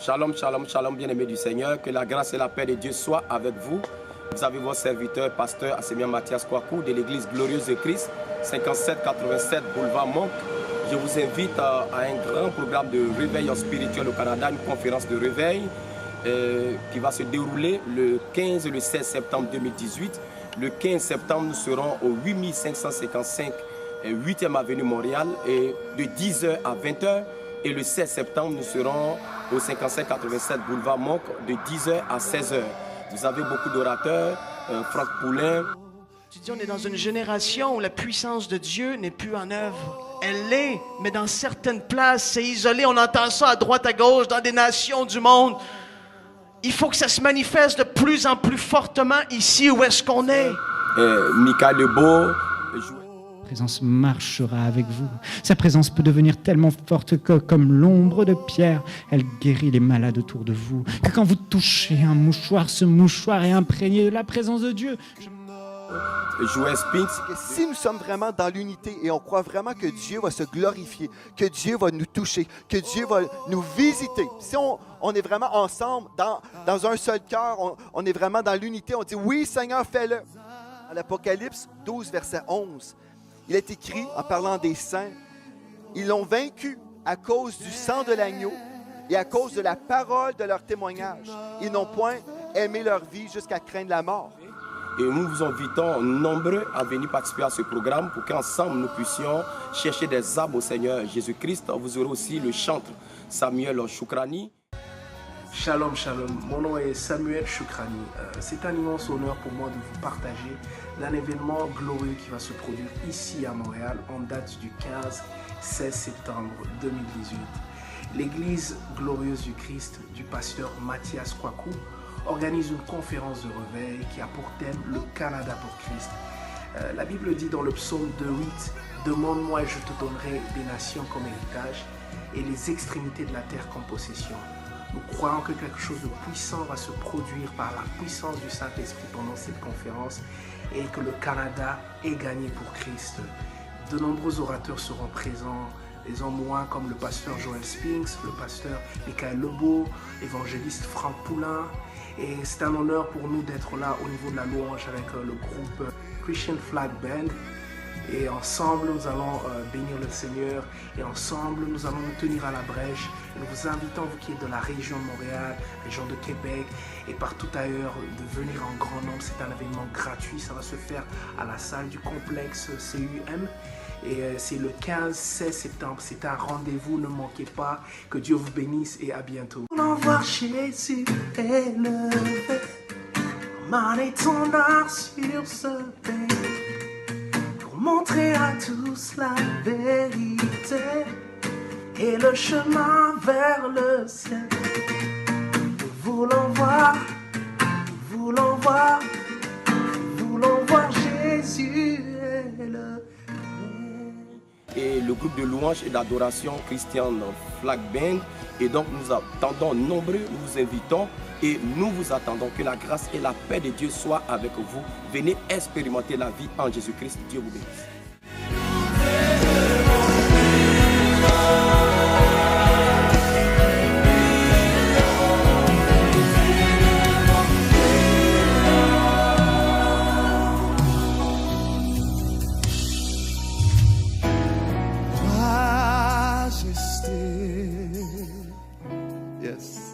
Shalom, shalom, shalom, bien-aimés du Seigneur. Que la grâce et la paix de Dieu soient avec vous. Vous avez votre serviteur, pasteur Assemia Mathias Kwaku de l'église Glorieuse de Christ, 5787 boulevard Monk. Je vous invite à un grand programme de réveil spirituel au Canada, une conférence de réveil qui va se dérouler le 15 et le 16 septembre 2018. Le 15 septembre, nous serons au 8555 8e avenue Montréal et de 10h à 20h. Et le 16 septembre, nous serons au 5587 boulevard Monk de 10h à 16h. Vous avez beaucoup d'orateurs, Franck Poulin. Tu dis, on est dans une génération où la puissance de Dieu n'est plus en œuvre. Elle l'est, mais dans certaines places, c'est isolé. On entend ça à droite, à gauche, dans des nations du monde. Il faut que ça se manifeste de plus en plus fortement ici où est-ce qu'on est. Mika Lebeau. Sa présence marchera avec vous. Sa présence peut devenir tellement forte que, comme l'ombre de Pierre, elle guérit les malades autour de vous. Que quand vous touchez un mouchoir, ce mouchoir est imprégné de la présence de Dieu. Joël Spinks. Si nous sommes vraiment dans l'unité et on croit vraiment que Dieu va se glorifier, que Dieu va nous toucher, que Dieu va nous visiter, si on est vraiment ensemble, dans un seul cœur, on est vraiment dans l'unité, on dit « Oui, Seigneur, fais-le ». Dans l'Apocalypse 12, verset 11, il est écrit, en parlant des saints, « Ils l'ont vaincu à cause du sang de l'agneau et à cause de la parole de leur témoignage. Ils n'ont point aimé leur vie jusqu'à craindre la mort. » Et nous vous invitons nombreux à venir participer à ce programme pour qu'ensemble nous puissions chercher des âmes au Seigneur Jésus-Christ. Vous aurez aussi le chantre Samuel Choukrani. Shalom, shalom. Mon nom est Samuel Choukrani. C'est un immense honneur pour moi de vous partager d'un événement glorieux qui va se produire ici à Montréal en date du 15-16 septembre 2018. L'église Glorieuse du Christ du pasteur Mathias Kwaku organise une conférence de réveil qui a pour thème le Canada pour Christ. La Bible dit dans le psaume 2:8 « Demande-moi et je te donnerai des nations comme héritage et les extrémités de la terre comme possession. » Nous croyons que quelque chose de puissant va se produire par la puissance du Saint-Esprit pendant cette conférence et que le Canada est gagné pour Christ. De nombreux orateurs seront présents, des hommes moins comme le pasteur Joël Spinks, le pasteur Michael Lebeau, l'évangéliste Franck Poulin. Et c'est un honneur pour nous d'être là au niveau de la louange avec le groupe Christian Flag Band. Et ensemble, nous allons bénir le Seigneur. Et ensemble, nous allons nous tenir à la brèche. Et nous vous invitons, vous qui êtes de la région de Montréal, région de Québec et partout ailleurs, de venir en grand nombre. C'est un événement gratuit. Ça va se faire à la salle du complexe CUM. Et c'est le 15-16 septembre. C'est un rendez-vous, ne manquez pas. Que Dieu vous bénisse et à bientôt. Voulons voir Jésus élevé, maner ton art sur ce pays, pour montrer à tous la vérité et le chemin vers le ciel. Nous voulons voir, nous voulons voir, nous voulons voir Jésus élevé. Et le groupe de louange et d'adoration Christian Flag Band. Et donc nous attendons nombreux, nous vous invitons et nous vous attendons que la grâce et la paix de Dieu soient avec vous. Venez expérimenter la vie en Jésus-Christ. Dieu vous bénisse. Yes.